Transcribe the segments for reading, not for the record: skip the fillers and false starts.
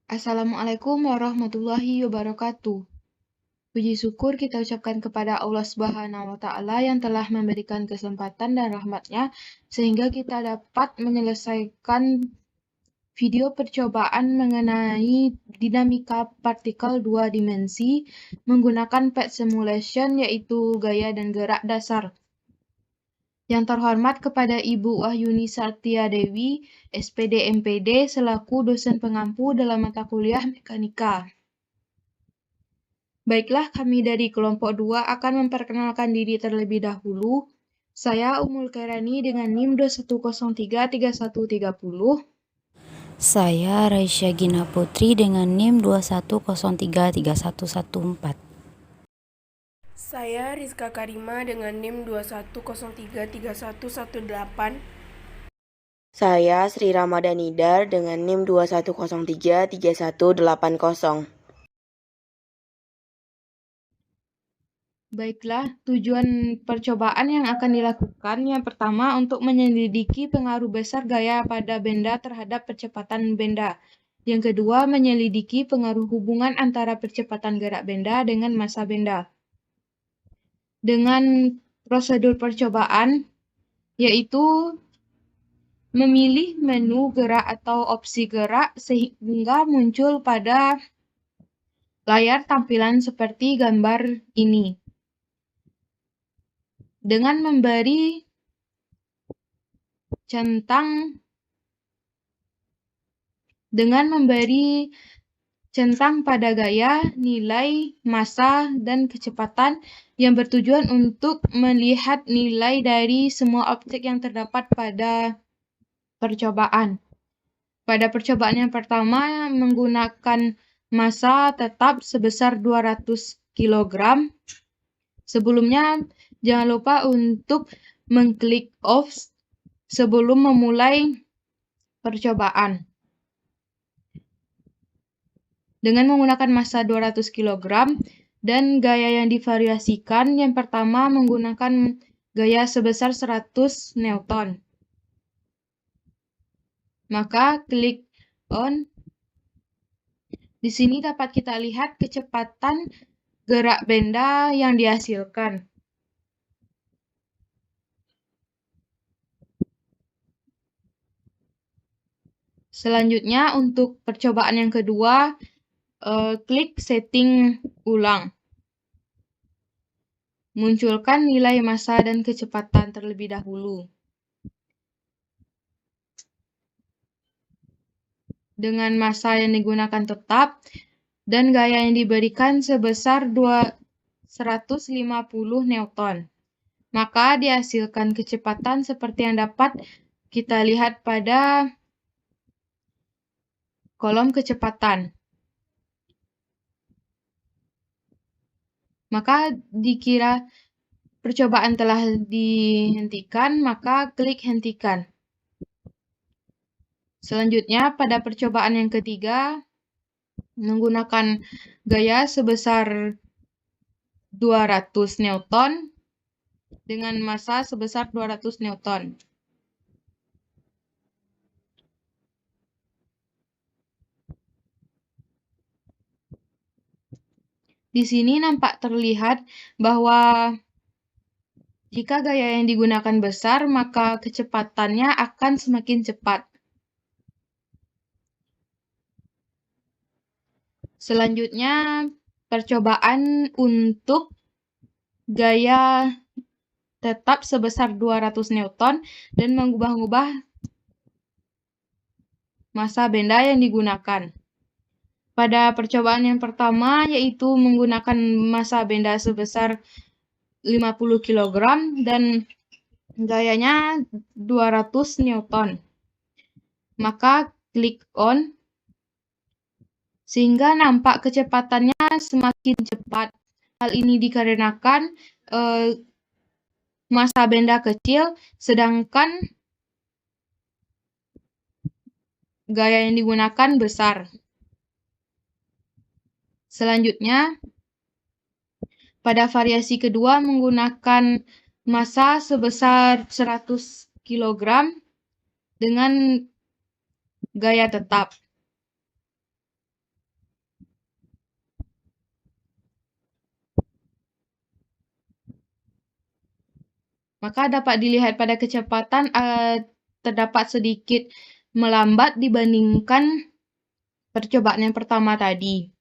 Assalamualaikum warahmatullahi wabarakatuh. Puji syukur kita ucapkan kepada Allah Subhanahu wa Ta'ala yang telah memberikan kesempatan dan rahmat-Nya sehingga kita dapat menyelesaikan video percobaan mengenai dinamika partikel dua dimensi menggunakan PET simulation, yaitu gaya dan gerak dasar. Yang terhormat kepada Ibu Wahyuni Satya Dewi, SPD MPD, selaku dosen pengampu dalam mata kuliah mekanika. Baiklah, kami dari kelompok 2 akan memperkenalkan diri terlebih dahulu. Saya Umul Kairani dengan NIM 21033130. Saya Raisya Gina Putri dengan NIM 21033114. Saya Rizka Karima dengan NIM 21033118. Saya Sri Ramadanidar dengan NIM 21033180. Baiklah, tujuan percobaan yang akan dilakukan yang pertama untuk menyelidiki pengaruh besar gaya pada benda terhadap percepatan benda. Yang kedua, menyelidiki pengaruh hubungan antara percepatan gerak benda dengan massa benda. Dengan prosedur percobaan, yaitu memilih menu gerak atau opsi gerak sehingga muncul pada layar tampilan seperti gambar ini. Dengan memberi centang pada gaya, nilai, massa, dan kecepatan yang bertujuan untuk melihat nilai dari semua objek yang terdapat pada percobaan. Pada percobaan yang pertama menggunakan massa tetap sebesar 200 kg. Sebelumnya, jangan lupa untuk mengklik off sebelum memulai percobaan. Dengan menggunakan massa 200 kg dan gaya yang divariasikan, yang pertama menggunakan gaya sebesar 100 Newton. Maka klik on. Di sini dapat kita lihat kecepatan gerak benda yang dihasilkan. Selanjutnya, untuk percobaan yang kedua, klik setting ulang. Munculkan nilai massa dan kecepatan terlebih dahulu. Dengan massa yang digunakan tetap dan gaya yang diberikan sebesar 150 Newton. Maka dihasilkan kecepatan seperti yang dapat kita lihat pada kolom kecepatan. Maka dikira percobaan telah dihentikan, maka klik hentikan. Selanjutnya, pada percobaan yang ketiga, menggunakan gaya sebesar 200 Newton dengan massa sebesar 200 Newton. Di sini nampak terlihat bahwa jika gaya yang digunakan besar, maka kecepatannya akan semakin cepat. Selanjutnya, percobaan untuk gaya tetap sebesar 200 Newton dan mengubah-ubah massa benda yang digunakan. Pada percobaan yang pertama, yaitu menggunakan massa benda sebesar 50 kg dan gayanya 200 Newton. Maka klik on sehingga nampak kecepatannya semakin cepat. Hal ini dikarenakan massa benda kecil, sedangkan gaya yang digunakan besar. Selanjutnya, pada variasi kedua menggunakan massa sebesar 100 kg. Dengan gaya tetap. Maka dapat dilihat pada kecepatan terdapat sedikit melambat dibandingkan percobaan yang pertama tadi.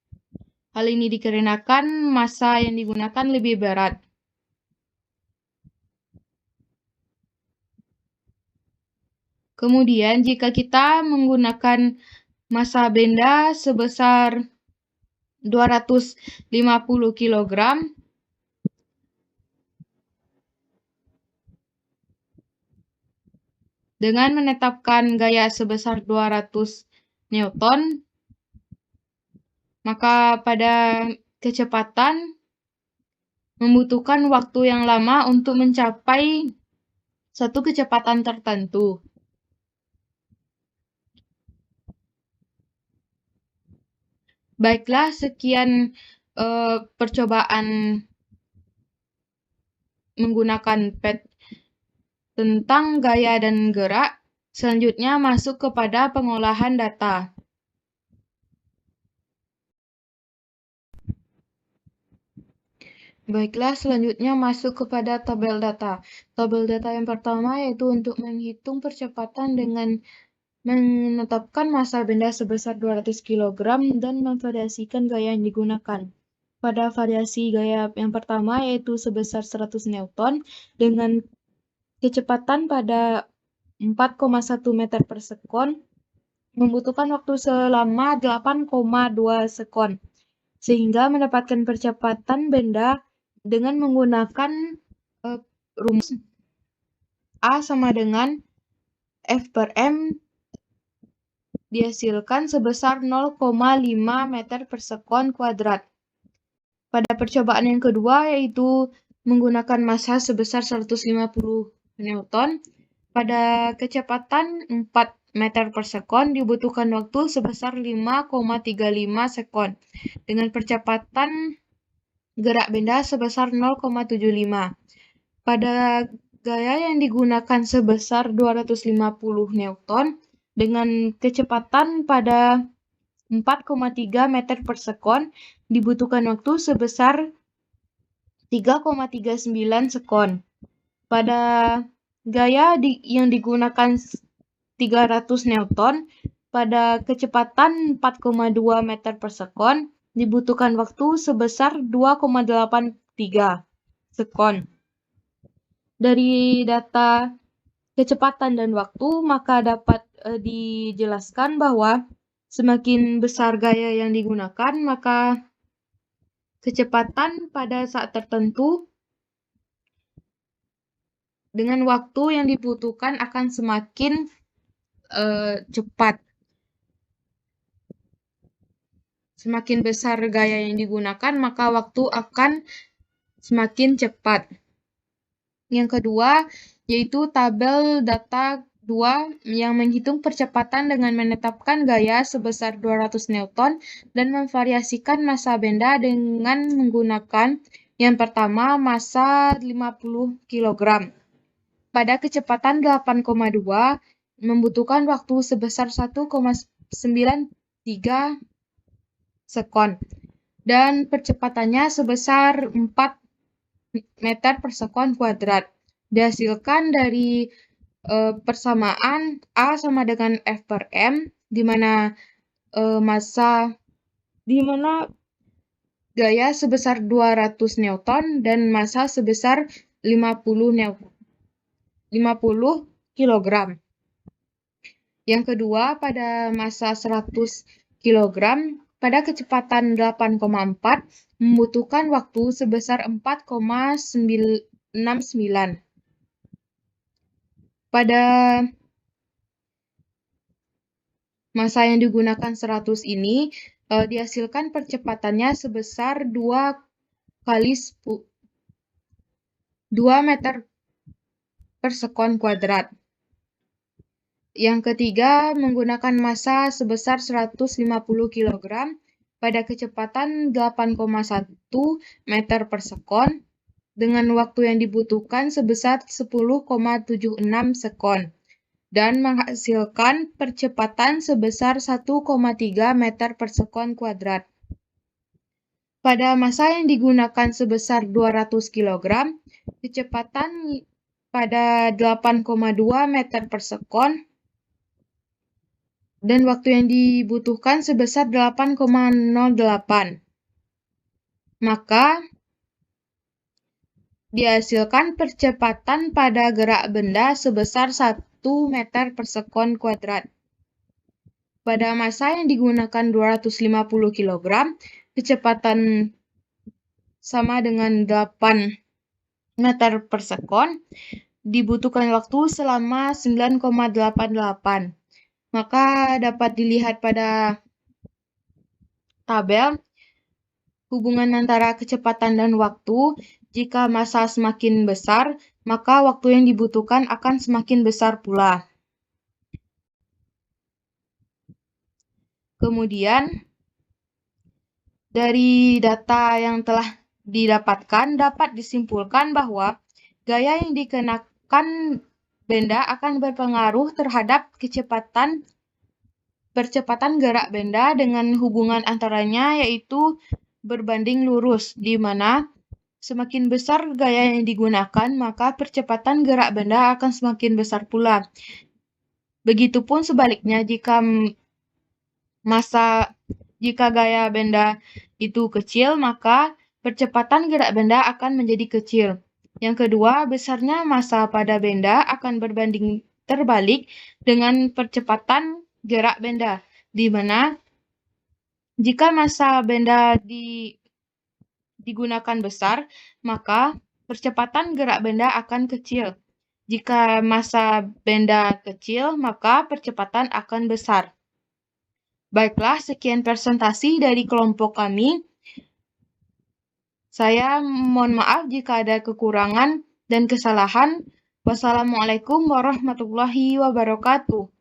Hal ini dikarenakan massa yang digunakan lebih berat. Kemudian jika kita menggunakan massa benda sebesar 250 kg dengan menetapkan gaya sebesar 200 Newton, maka pada kecepatan membutuhkan waktu yang lama untuk mencapai satu kecepatan tertentu. Baiklah, sekian percobaan menggunakan PET tentang gaya dan gerak. Selanjutnya masuk kepada pengolahan data. Baiklah, selanjutnya masuk kepada tabel data. Tabel data yang pertama yaitu untuk menghitung percepatan dengan menetapkan massa benda sebesar 200 kg dan memvariasikan gaya yang digunakan. Pada variasi gaya yang pertama yaitu sebesar 100 Newton dengan kecepatan pada 4,1 meter per sekon membutuhkan waktu selama 8,2 sekon sehingga mendapatkan percepatan benda dengan menggunakan rumus A sama dengan F per M dihasilkan sebesar 0,5 meter per sekon kuadrat. Pada percobaan yang kedua yaitu menggunakan massa sebesar 150 Newton pada kecepatan 4 meter per sekon dibutuhkan waktu sebesar 5,35 sekon dengan percepatan gerak benda sebesar 0,75. Pada gaya yang digunakan sebesar 250 Newton dengan kecepatan pada 4,3 meter per sekon dibutuhkan waktu sebesar 3,39 sekon. Pada gaya yang digunakan 300 Newton pada kecepatan 4,2 meter per sekon dibutuhkan waktu sebesar 2,83 sekon. Dari data kecepatan dan waktu, maka dapat dijelaskan bahwa semakin besar gaya yang digunakan, maka kecepatan pada saat tertentu dengan waktu yang dibutuhkan akan semakin cepat. Semakin besar gaya yang digunakan, maka waktu akan semakin cepat. Yang kedua, yaitu tabel data 2 yang menghitung percepatan dengan menetapkan gaya sebesar 200 Newton dan memvariasikan massa benda dengan menggunakan yang pertama massa 50 kg. Pada kecepatan 8,2 membutuhkan waktu sebesar 1,93 sekon dan percepatannya sebesar 4 meter per sekon kuadrat. Dihasilkan dari persamaan A sama dengan F per M, di mana gaya sebesar 200 Newton dan massa sebesar 50 kg. Yang kedua, pada massa 100 kg, pada kecepatan 8,4 membutuhkan waktu sebesar 4,69. Pada massa yang digunakan 100 ini dihasilkan percepatannya sebesar 2 meter per sekon kuadrat. Yang ketiga, menggunakan massa sebesar 150 kg pada kecepatan 8,1 meter per sekon dengan waktu yang dibutuhkan sebesar 10,76 sekon dan menghasilkan percepatan sebesar 1,3 meter per sekon kuadrat. Pada massa yang digunakan sebesar 200 kg, kecepatan pada 8,2 meter per sekon dan waktu yang dibutuhkan sebesar 8,08. Maka dihasilkan percepatan pada gerak benda sebesar 1 meter per sekon kuadrat. Pada massa yang digunakan 250 kg, kecepatan sama dengan 8 meter per sekon, dibutuhkan waktu selama 9,88. Maka dapat dilihat pada tabel hubungan antara kecepatan dan waktu. Jika massa semakin besar, maka waktu yang dibutuhkan akan semakin besar pula. Kemudian, dari data yang telah didapatkan, dapat disimpulkan bahwa gaya yang dikenakan benda akan berpengaruh terhadap percepatan gerak benda dengan hubungan antaranya yaitu berbanding lurus, di mana semakin besar gaya yang digunakan, maka percepatan gerak benda akan semakin besar pula. Begitupun sebaliknya, jika gaya benda itu kecil, maka percepatan gerak benda akan menjadi kecil. Yang kedua, besarnya massa pada benda akan berbanding terbalik dengan percepatan gerak benda, di mana jika massa benda digunakan besar, maka percepatan gerak benda akan kecil. Jika massa benda kecil, maka percepatan akan besar. Baiklah, sekian presentasi dari kelompok kami. Saya mohon maaf jika ada kekurangan dan kesalahan. Wassalamualaikum warahmatullahi wabarakatuh.